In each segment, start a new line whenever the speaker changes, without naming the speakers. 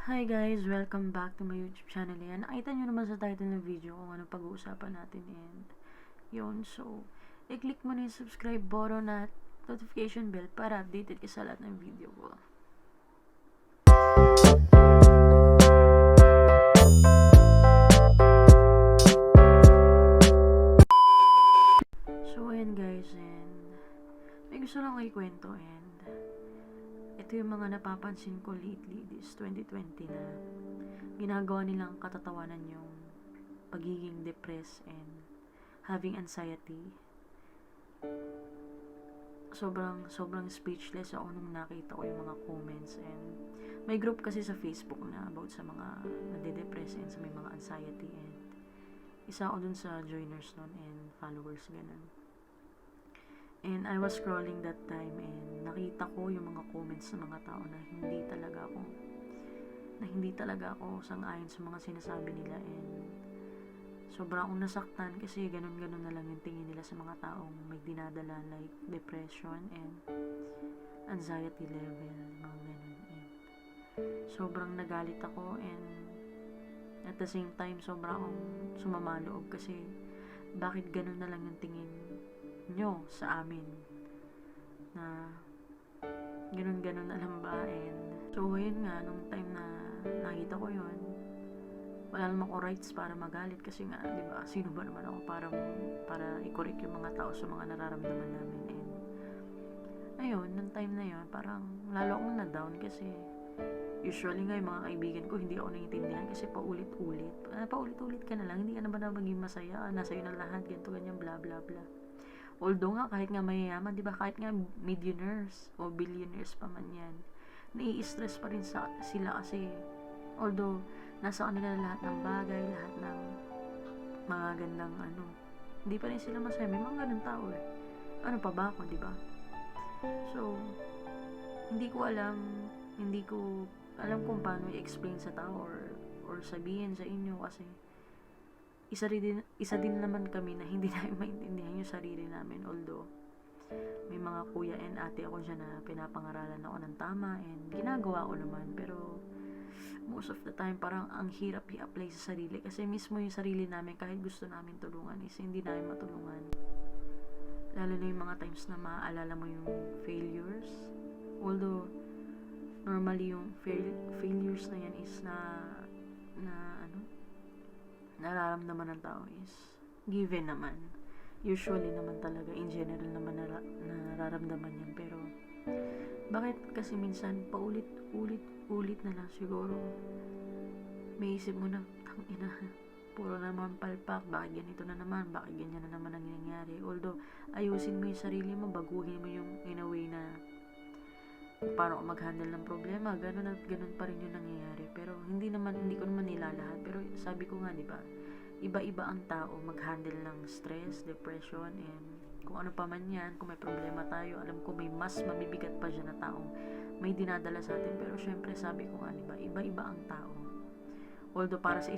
Hi guys! Welcome back to my YouTube channel yan. Nakita nyo naman sa title ng video kung ano pag-uusapan natin and yun. So, i-click mo na yung subscribe button at notification bell para updated ka sa lahat ng video ko. So, ayan guys, and may gusto lang kayo kwento and ito yung mga napapansin ko lately, this 2020 na ginagawa nilang katatawanan yung pagiging depressed and having anxiety. Sobrang speechless ako nung nakita ko yung mga comments and may group kasi sa Facebook na about sa mga nade-depress and sa may mga anxiety and isa ako dun sa joiners nun and followers ganun. And I was scrolling that time and nakita ko yung mga comments ng mga tao na hindi talaga ako sang-ayon sa mga sinasabi nila and sobrang akong nasaktan kasi ganun-ganun na lang yung tingin nila sa mga taong may dinadala like depression and anxiety level, mga ganun. And sobrang nagalit ako and at the same time sobrang akong sumama loob kasi bakit ganun na lang yung tingin nyo sa amin na ganun-ganun na lang ba. And so ayun nga, nung time na nakita ko yun, wala naman ako rights para magalit kasi nga, di ba, sino ba naman ako para i-correct yung mga tao sa mga nararamdaman namin. And ayun, nung time na yun, parang lalo akong na-down kasi usually nga yung mga kaibigan ko hindi ako naiintindihan kasi paulit-ulit ka na lang, hindi ka naman na maging masaya, nasa yun na lahat, ganito ganyan, bla bla bla. Although nga, kahit nga mayayaman, di ba, kahit nga millionaires o billionaires pa man yan, nai-stress pa rin sila kasi although nasa kanila lahat ng bagay, lahat ng mga gandang hindi pa rin sila masaya. May mga ganun tao eh. Ano pa ba ako, di ba? So, hindi ko alam kung paano i-explain sa tao or sabihin sa inyo kasi isa din naman kami na hindi namin maintindihan yung sarili namin, although may mga kuya and ate ako dyan na pinapangaralan ako ng tama and ginagawa ko naman, pero most of the time parang ang hirap i-apply sa sarili kasi mismo yung sarili namin kahit gusto namin tulungan is hindi namin matulungan, lalo na yung mga times na maaalala mo yung failures, although normally yung failures na yan is nararamdaman ng tao is given naman. Usually naman talaga, in general naman nararamdaman yan. Pero, bakit kasi minsan paulit-ulit na lang siguro may isip mo na, tangina, puro naman palpak, bakit ganito na naman, bakit ganyan na naman ang nangyayari. Although, ayusin mo yung sarili mo, baguhin mo yung in a way na kung paano ka mag-handle ng problema, ganun at ganun pa rin yung nangyayari. Pero hindi ko naman nilalahat. Pero sabi ko nga, di ba, iba-iba ang tao mag-handle ng stress, depression, and kung ano pa man yan. Kung may problema tayo, alam ko may mas mabibigat pa dyan na taong may dinadala sa atin. Pero syempre, sabi ko nga, di ba, iba-iba ang tao. Although para sa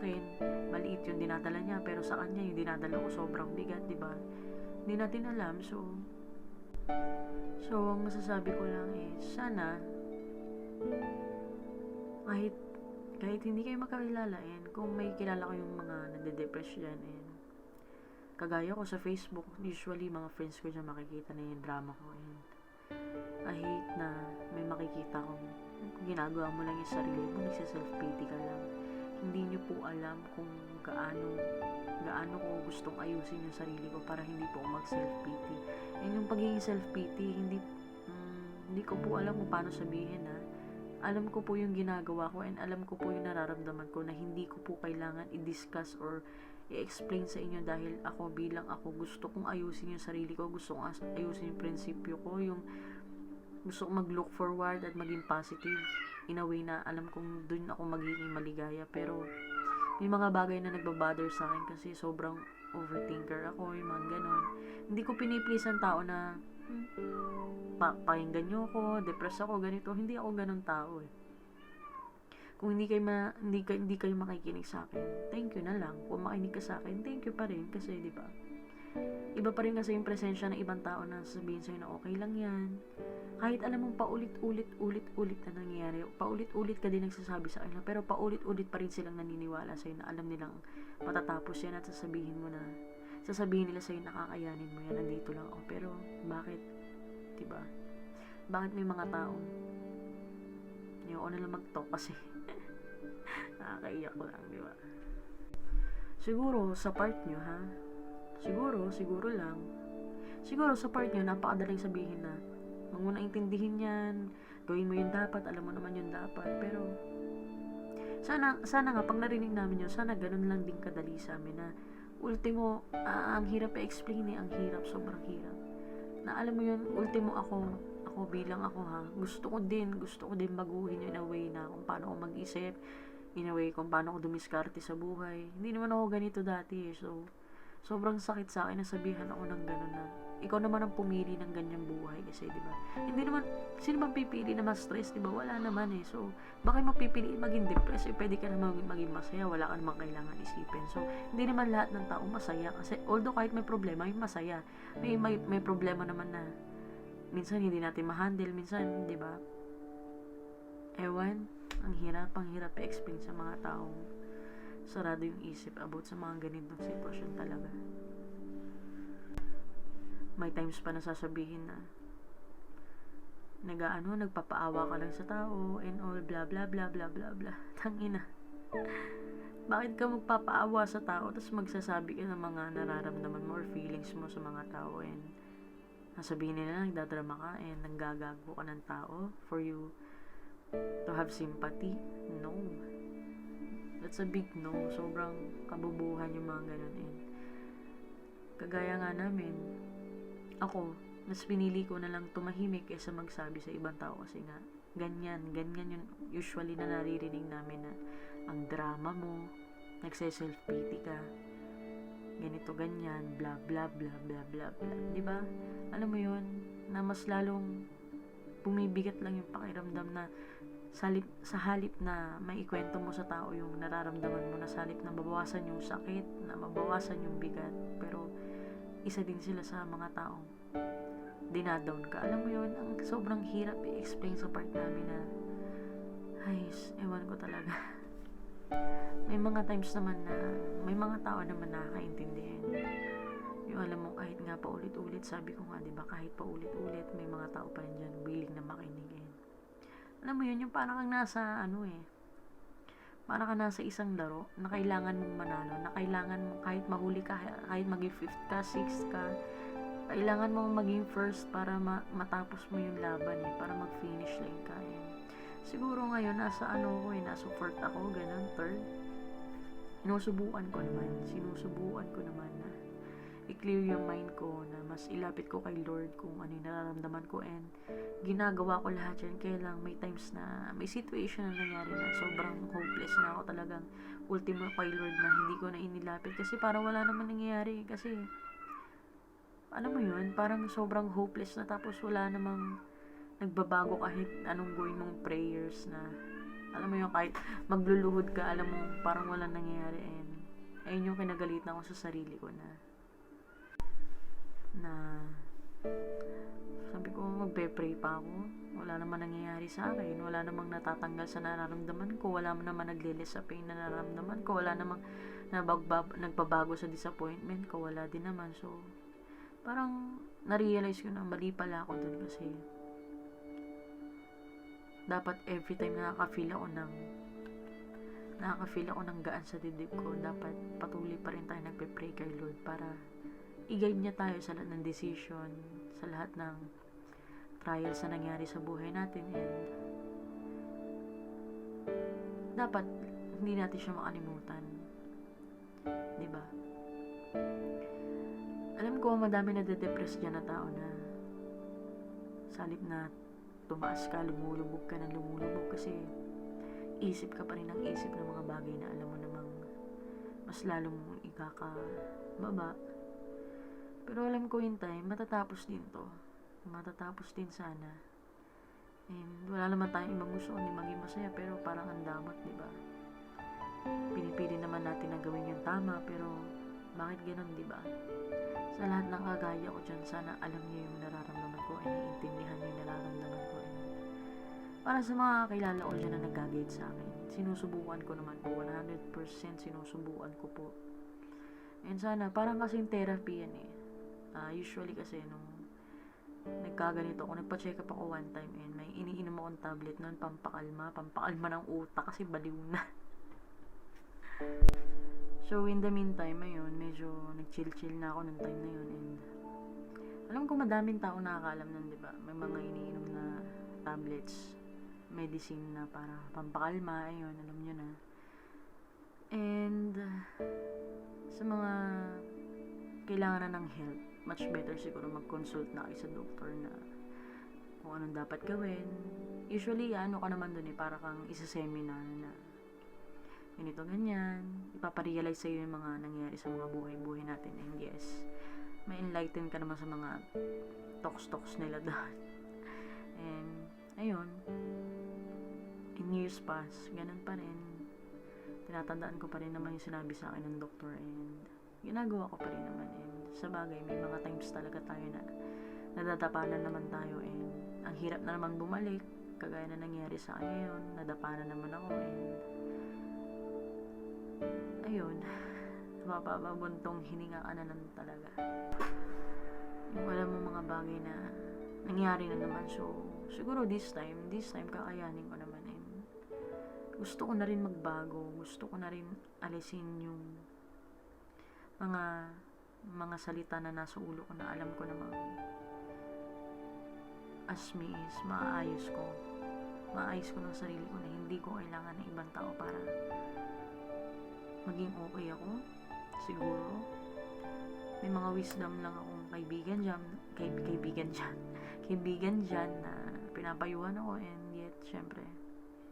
akin, maliit yung dinadala niya, pero sa kanya yung dinadala ko sobrang bigat, di ba? Hindi natin alam. So, ang masasabi ko lang is, sana, kahit hindi kayo makakilala, and kung may kilala ko yung mga nade-depress dyan, and kagaya ko sa Facebook, usually mga friends ko dyan makikita na yung drama ko, and I hate na may makikita kong ginagawa mo lang yung sarili mo, nagsa-self-pity ka lang. Hindi nyo po alam kung gaano ko gustong ayusin yung sarili ko para hindi po ako mag-self-pity. And yung pagiging self-pity, hindi ko po alam kung paano sabihin ha. Alam ko po yung ginagawa ko and alam ko po yung nararamdaman ko na hindi ko po kailangan i-discuss or i-explain sa inyo dahil ako bilang ako gusto kong ayusin yung sarili ko, gusto kong ayusin yung prinsipyo ko, yung gusto kong mag-look forward at maging positive in a way na alam kong dun ako magiging maligaya. Pero may mga bagay na nagbabother sa akin kasi sobrang overthinker ako, yung mga ganon. Hindi ko piniplease ang tao na pakinggan nyo ako, depressed ako, ganito. Hindi ako ganon tao eh. Kung hindi kayo makikinig sa akin, thank you na lang. Kung makinig ka sa akin, thank you pa rin kasi di ba? Iba pa rin kasi yung presensya ng ibang tao na sasabihin sa'yo na okay lang yan. Kahit alam mong paulit-ulit na nangyayari, paulit-ulit ka din nagsasabi sa kanila, pero paulit-ulit pa rin silang naniniwala sa'yo na alam nilang matatapos yan at sasabihin nila sa'yo na kakayanin mo yan, nandito lang ako. Pero bakit, diba? Bakit may mga taong yung ako nalang mag-talk kasi nakakaiyak ko lang, diba? Siguro sa part nyo, ha? Siguro lang. Siguro sa part nyo, napakadaling sabihin na huwag mo na intindihin yan, gawin mo yun dapat, alam mo naman yun dapat. Pero sana nga pag narinig namin yun, sana ganun lang din kadali sa amin na ultimo, ang hirap i-explain ang hirap, sobrang hirap. Na alam mo yun, ultimo ako bilang ako, ha, gusto ko din baguhin yun in a way na kung paano ako mag-isip, in a way kung paano ako dumiskarte sa buhay. Hindi naman ako ganito dati, so sobrang sakit sa akin na sabihan ako ng gano'n na ikaw naman ang pumili ng ganyang buhay kasi, di ba? Hindi naman, sino man pipili na mas stress, di ba? Wala naman eh. So, bakit mapipili maging depressed? Eh, pwede ka naman maging masaya, wala ka naman kailangan isipin. So, hindi naman lahat ng tao masaya kasi although kahit may problema, may masaya. May problema naman na minsan hindi natin ma-handle, minsan, di ba? Ewan, ang hirap i-explain sa mga taong sarado yung isip about sa mga ganitong sitwasyon talaga. May times pa na sasabihin na nagpapaawa ka lang sa tao and all, blah blah blah blah blah blah. Tangina. Bakit ka magpapaawa sa tao tapos magsasabi ka ng mga nararamdaman mo or feelings mo sa mga tao and sasabihin nila nagdadrama ka and nanggagago ka ng tao for you to have sympathy? No. That's a big no. Sobrang kabubuhan yung mga ganun. And kagaya nga namin, ako, mas pinili ko na lang tumahimik kaysa magsabi sa ibang tao kasi nga, ganyan yun usually na naririnig namin na ang drama mo, nagse-self-pity ka, ganito, ganyan, blah, blah, blah, blah, blah, blah. Diba? Alam mo yun, na mas lalong bumibigat lang yung pakiramdam na sa halip na maikwento mo sa tao yung nararamdaman mo, na sa halip na mabawasan yung sakit, na mabawasan yung bigat, pero isa din sila sa mga taong dinadown ka. Alam mo yun, ang sobrang hirap i-explain sa part namin na ewan ko talaga. May mga times naman na may mga tao naman nakakaintindihan. Yung alam mo, kahit nga paulit-ulit, sabi ko nga, diba, kahit paulit-ulit, may mga tao pa rin dyan willing na makinig. Alam mo yun, yung parang kang nasa parang ka nasa isang laro na kailangan mong manalo, na kailangan mong kahit mahuli ka, kahit maging 5th ka, 6th ka, kailangan mong maging first para matapos mo yung laban para mag-finish line ka. Siguro ngayon nasa nasa 4th ako, ganun, 3rd. Sinusubukan ko naman na i-clear yung mind ko, na mas ilapit ko kay Lord kung ano yung nararamdaman ko, and ginagawa ko lahat yan. Kaya lang may times na may situation na nangyari na sobrang hopeless na ako, talagang ultimo kay Lord na hindi ko na inilapit kasi parang wala naman nangyayari, kasi alam mo yun, parang sobrang hopeless na, tapos wala namang nagbabago kahit anong gawin mong prayers, na alam mo yun, kahit magluluhod ka, alam mo parang wala nangyayari. And ayun yung kinagalitan ko sa sarili ko, na sabi ko, magpe-pray pa ako, wala naman nangyayari sa akin, wala namang natatanggal sa nararamdaman ko, wala naman naglilis sa pain na nararamdaman ko, wala namang nagbabago sa disappointment ko, wala din naman. So parang na-realize ko na mali pala ako dun, kasi dapat every time nakaka-feel ako ng gaan sa dibdib ko, dapat patuloy pa rin tayo nagpe-pray kay Lord para i-guide niya tayo sa lahat ng decision, sa lahat ng trials na nangyari sa buhay natin, and dapat hindi natin siya makalimutan, diba? Alam ko madami na de-depress dyan na tao na sa halip na tumaas ka, lumulubog kasi isip ka pa rin ng isip ng mga bagay na alam mo namang mas lalong ikakababa. Pero alam ko in time, matatapos din sana. And wala naman tayong ibang gusto kundi maging masaya, pero parang ang damot, diba? Pinipili naman natin na gawin yung tama, pero Bakit ganun, di ba? Sa lahat ng kagaya ko dyan, sana alam niyo yung nararamdaman ko and naiintindihan niyo yung nararamdaman ko. And para sa mga kilala ko dyan na nag-guide sa akin, sinusubukan ko naman po, 100% sinusubukan ko po. And sana, parang kasing therapy yan eh. Usually kasi nung nagkaganito ako, nagpa-check up ako one time and may iniinom akong tablet noon, pampakalma ng utak kasi baliw na. So, in the meantime, ayun, medyo nag-chill na ako nung time na yun and alam ko madaming tao nakakaalam nun, di ba? May mga iniinom na tablets, medicine na para pampakalma, ayun, alam nyo na. And sa mga kailangan na ng help, much better siguro mag-consult na kayo sa doktor na kung anong dapat gawin. Usually, ano ka naman dun eh, para kang isa-seminar na ganito, ganyan. Ipaparealize sa'yo yung mga nangyari sa mga buhay-buhay natin. And yes, may enlighten ka naman sa mga talks nila doon. And, ayun, in years pass, ganun pa rin. Tinatandaan ko pa rin naman yung sinabi sa akin ng doktor and ginagawa ko pa rin naman. And sa bagay, may mga times talaga tayo na nadadapanan naman tayo and ang hirap na naman bumalik, kagaya na nangyari sa akin ngayon, nadapanan naman ako and ayun, mapapabuntong hininga ka na lang talaga. Yung alam mo mga bagay na nangyari na naman, so siguro this time kakayanin ko naman and gusto ko na rin magbago, gusto ko na rin alisin yung mga salita na nasa ulo ko na alam ko namang as me is maayos ko ng sarili ko na hindi ko kailangan ng ibang tao para maging okay ako. Siguro may mga wisdom lang akong kaibigan dyan na pinapayuhan ako and yet syempre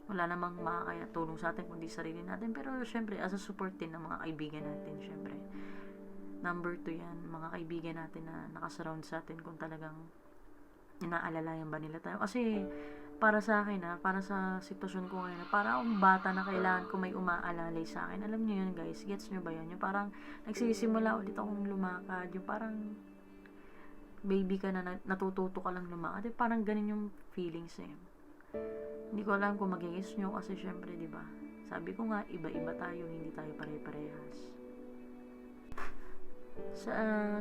wala namang makakaya tulong sa atin kundi sarili natin, pero syempre as a support din ng mga kaibigan natin, syempre number 2 yan, mga kaibigan natin na nakasurround sa atin kung talagang inaalalayan ba nila tayo. Kasi para sa akin para sa sitwasyon ko ngayon, para akong bata na kailangan ko may umaalalay sa akin. Alam niyo yun guys, gets nyo ba yun? Yung parang nagsisimula ulit akong lumakad, yung parang baby ka na natututo ka lang lumakad, parang ganun yung feelings eh. Hindi ko alam kung magigis nyo kasi syempre diba, sabi ko nga iba-iba tayo, hindi tayo pare-parehas. Sa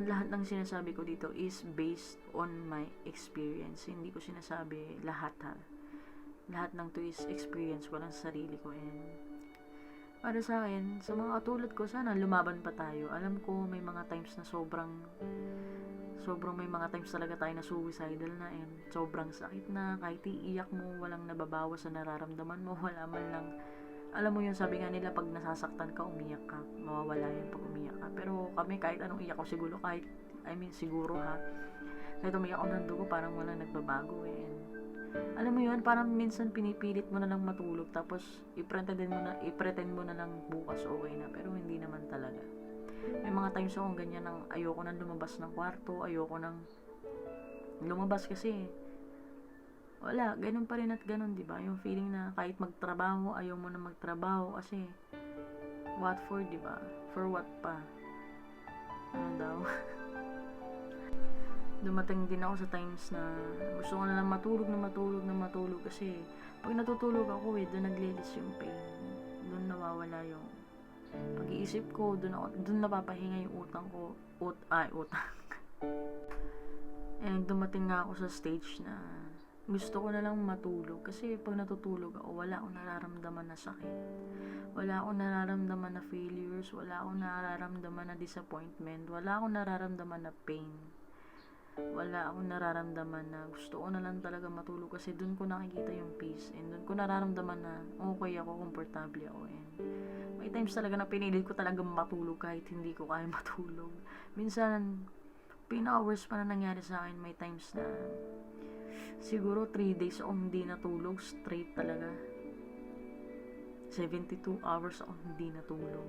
lahat ng sinasabi ko dito is based on my experience. Hindi ko sinasabi lahat lahat ng to is experience ko lang sa sarili ko and para sa akin, sa mga katulad ko, sana lumaban pa tayo. Alam ko may mga times na sobrang may mga times talaga tayo na suicidal na and sobrang sakit na, kahit iiyak mo walang nababawas sa nararamdaman mo, wala man lang. Alam mo yun, sabi nga nila pag nasasaktan ka, umiyak ka, mawawala yun pag umiyak ka. Pero kami kahit anong iyak ko siguro, kahit umiyak ako ng dugo, parang walang nagbabago eh. And alam mo yun, parang minsan pinipilit mo na lang matulog, tapos i-pretend mo na lang bukas okay na, pero hindi naman talaga. May mga times akong ganyan nang ayoko nang lumabas ng kwarto, ayoko nang lumabas kasi wala, ganun pa rin at ganun, diba? Yung feeling na kahit magtrabaho, ayaw mo na magtrabaho kasi what for, diba? For what pa? Ano daw? Dumating din ako sa times na gusto ko na lang matulog kasi pag natutulog ako doon naglilis yung pain. Doon nawawala yung pag-iisip ko, doon napapahinga yung utang ko. Utang. And dumating nga ako sa stage na gusto ko na lang matulog kasi pag natutulog ako, wala akong nararamdaman na sakit. Wala akong nararamdaman na failures, wala akong nararamdaman na disappointment, wala akong nararamdaman na pain. Wala akong nararamdaman na gusto ko na lang talaga matulog kasi doon ko nakikita yung peace and doon ko nararamdaman na okay ako, komportable ako. And may times talaga na pinilit ko talaga matulog kahit hindi ko kaya matulog. Minsan, pinaka-worst pa na nangyari sa akin, may times na siguro 3 days ako hindi natulog straight talaga. 72 hours ako hindi natulog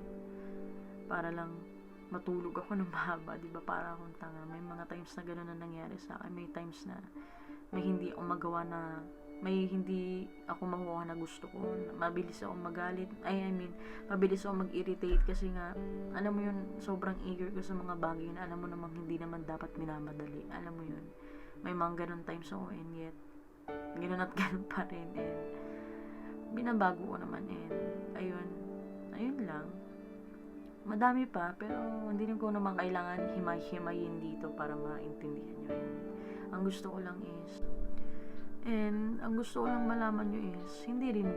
para lang matulog ako ng mahaba, diba? Para akong tanga. May mga times na gano'n na nangyari sa akin. May times na may hindi ako magawa na may hindi ako makuha na gusto ko. Mabilis ako magalit. Mabilis ako mag-irritate kasi nga, alam mo yun, sobrang eager ko sa mga bagay na alam mo namang hindi naman dapat minamadali. Alam mo yun, may mga ganun times ako and yet, ganun at ganun pa rin and binabago ko naman and ayun lang. Madami pa, pero hindi rin ko naman kailangan himay-himayin dito para maintindihan nyo. Ang gusto ko lang malaman nyo is, hindi rin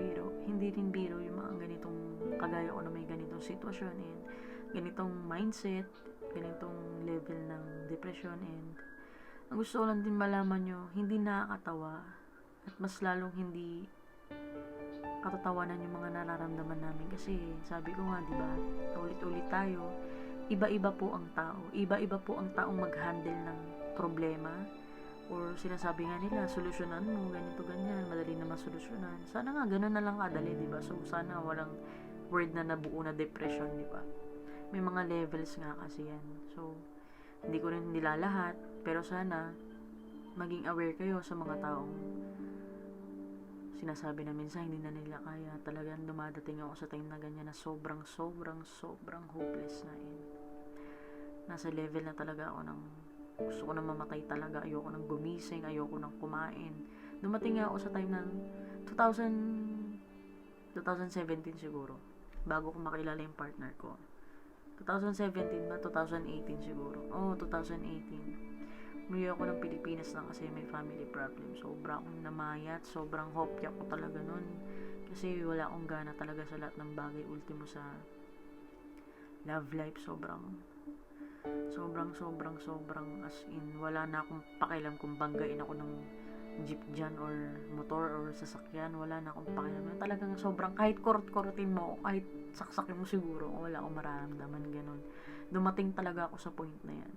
biro yung mga ganitong, kagaya ko na may ganitong sitwasyon and ganitong mindset, ganitong level ng depression and ang gusto ko lang din malaman nyo, hindi nakakatawa at mas lalong hindi katatawanan yung mga nararamdaman namin kasi sabi ko nga, diba, ulit-ulit tayo, iba-iba po ang taong mag-handle ng problema or sinasabi nga nila, solusyonan mo, ganito, ganyan, madali na masolusyonan. Sana nga, ganun na lang kadali, diba? So, sana walang word na nabuo na depression, diba? May mga levels nga kasi yan. So, hindi ko rin nilalahat, pero sana, maging aware kayo sa mga taong sinasabi na minsan hindi na nila kaya. Talagang dumadating ako sa time na ganyan na sobrang hopeless na nasa level na talaga ako ng gusto ko na mamatay talaga, ayoko nang gumising, ayoko nang kumain. Dumating nga ako sa time ng 2017 siguro, bago ko makilala yung partner ko. 2017 ba? 2018 siguro. 2018. Umuwi ako ng Pilipinas lang kasi may family problem. Sobra akong namayat, sobrang hopya ko talaga nun. Kasi wala akong gana talaga sa lahat ng bagay. Ultimo sa love life, sobrang as in, wala na akong pakialam kung banggain ako ng jeep dyan or motor or sasakyan, wala na akong pakialam. Talagang sobrang, kahit kurot-kurotin mo, kahit saksakin mo siguro, wala akong mararamdaman, ganun. Dumating talaga ako sa point na yan.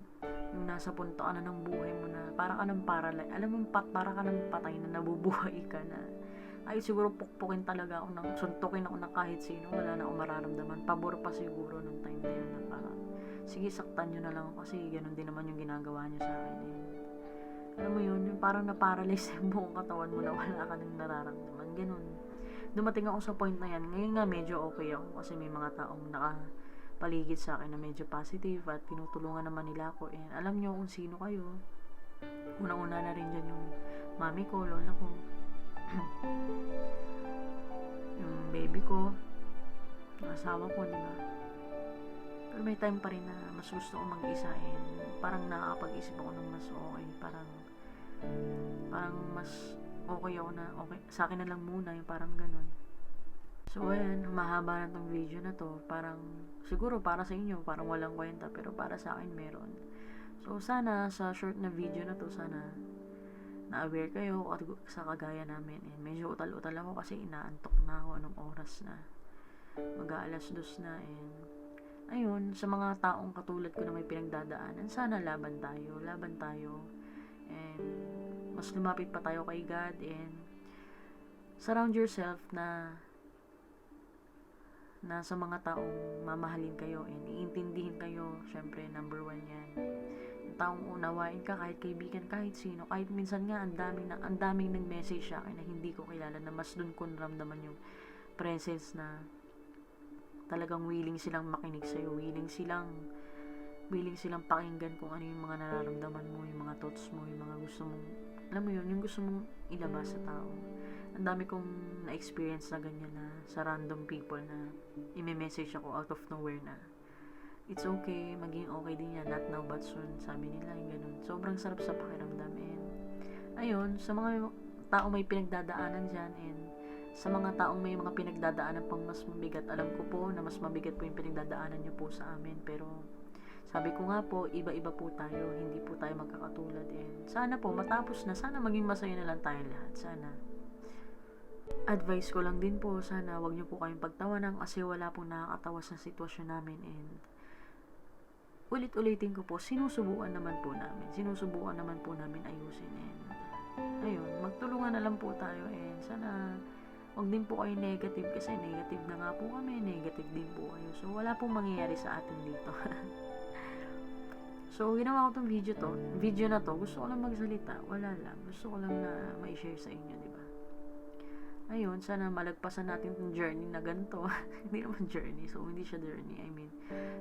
Yung nasa punto ka na ng buhay mo na, parang ka ng alam mo, parang ka ng patay na nabubuhay ka na. Ay, siguro pukpukin talaga ako suntukin ako ng kahit sino, wala na akong mararamdaman. Pabor pa siguro nung time na yun na parang, sige, saktan nyo na lang ako kasi ganun din naman yung ginagawa nyo sa akin. Alam mo yun, yung parang na-paralyze yung buong katawan mo na wala ka nang nararamdaman. Ganun. Dumating ako sa point na yan. Ngayon nga medyo okay ako kasi may mga taong nakapaligid sa akin na medyo positive at tinutulungan naman nila ako. And alam nyo kung sino kayo. Unang-una na rin dyan yung mami ko, lola ko, yung baby ko, yung asawa ko, diba? Pero may time pa rin na mas gusto ko mag-isa and parang nakakapag-isip ako ng mas okay. Parang mas okay ako na okay, sa akin na lang muna, yung parang ganun. So ayan, mahaba na tong video na to. Parang siguro para sa inyo parang walang kwenta, pero para sa akin meron. So sana sa short na video na to, sana na-aware kayo at sa kagaya namin. And medyo utal-utal ako kasi inaantok na ako, anong oras na, mag-aalas 2 na. And ayun, sa mga taong katulad ko na may pinagdadaanan, sana laban tayo and mas lumapit pa tayo kay God and surround yourself na sa mga taong mamahalin kayo and iintindihin kayo. Syempre, number 1 yan. Yung taong unawain ka, kahit kaibigan, kahit sino, kahit minsan nga ang daming nag-message sa akin na hindi ko kilala, na mas dun ko naramdaman yung presence na talagang willing silang makinig sa'yo, willing silang pakinggan kung ano yung mga nararamdaman mo, yung mga thoughts mo, yung mga gusto mong, alam mo yun, yung gusto mong ilabas sa tao. Ang dami kong na-experience na ganyan na sa random people na i-message ako out of nowhere na it's okay, maging okay din yan, not now but soon, sabi nila, yung ganun. Sobrang sarap sa pakiramdam. And ayun, sa mga taong may pinagdadaanan dyan and sa mga taong may mga pinagdadaanan pang mas mabigat, alam ko po na mas mabigat po yung pinagdadaanan nyo po sa amin, pero sabi ko nga po, iba-iba po tayo, hindi po tayo magkakatulad. And sana po matapos na, sana maging masaya na lang tayo lahat. Sana advice ko lang din po, sana wag nyo po kayong pagtawanan kasi wala pong nakakatawa sa sitwasyon namin. And ulit-ulitin ko po, sinusubukan naman po namin ayusin. And ayun, magtulungan na lang po tayo. And sana wag din po kayo negative kasi negative na nga po kami, negative din po kayo. So wala pong mangyayari sa atin dito. So ginawa ko tong video na to, gusto ko lang magsalita, wala lang, gusto ko lang na ma-share sa inyo, diba? ayun, sana malagpasan natin yung journey na ganito. Hindi naman journey, so hindi siya journey, I mean,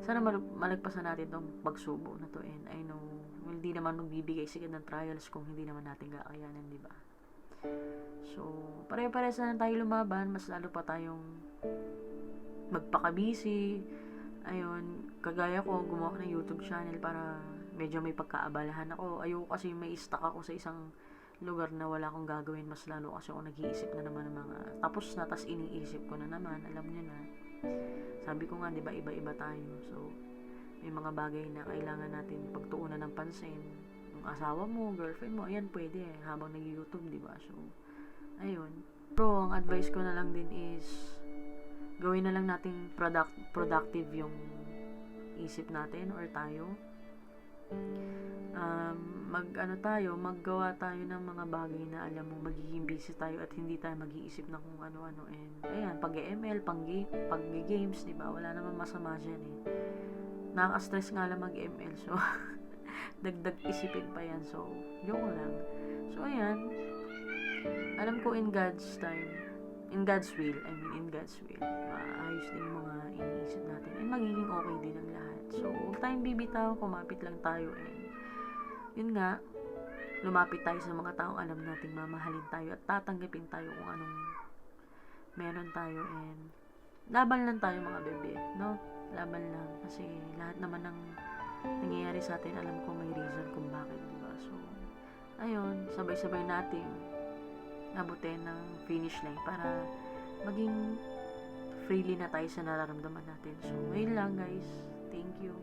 sana malagpasan natin tong pagsubok na to, and I know, well, hindi naman magbibigay sigad ng trials kung hindi naman natin kakayanan, di ba? So, pare-pares na tayo lumaban, mas lalo pa tayong magpaka-busy. Ayun, kagaya ko, gumawa ko ng YouTube channel para medyo may pagkaabalahan ako. Ayoko kasi may stuck ako sa isang lugar na wala akong gagawin, mas lalo kasi ako nag-iisip na naman ng mga tapos na, tas iniisip ko na naman, alam nyo na, sabi ko nga, di ba, iba-iba tayo, so may mga bagay na kailangan natin pagtuunan ng pansin. Yung asawa mo, girlfriend mo, ayan, pwede habang nag-YouTube, di ba? So ayun, pero ang advice ko na lang din is gawin na lang nating productive yung isip natin or tayo. Maggawa tayo ng mga bagay na alam mo magiging busy tayo at hindi tayo mag-iisip na kung ano-ano, and ayan, pag-ML, pag-games, di ba? Wala naman masama dyan nakaka-stress nga lang mag-ML, so dagdag isipin pa yan, so joke lang. So ayan, alam ko in God's time, in God's will, maayos din yung mga iniisip natin and magiging okay din ang lahat. So huwag tayong bibitaw, kumapit lang tayo, and yun nga, lumapit tayo sa mga taong alam nating mamahalin tayo at tatanggapin tayo kung anong meron tayo, and laban lang tayo mga bebe, no? Laban lang, kasi lahat naman ng nangyayari sa atin, alam ko may reason kung bakit, diba? So ayun, sabay-sabay nating abutin ng finish line para maging freely na tayo sa nararamdaman natin. So ayun lang guys, thank you.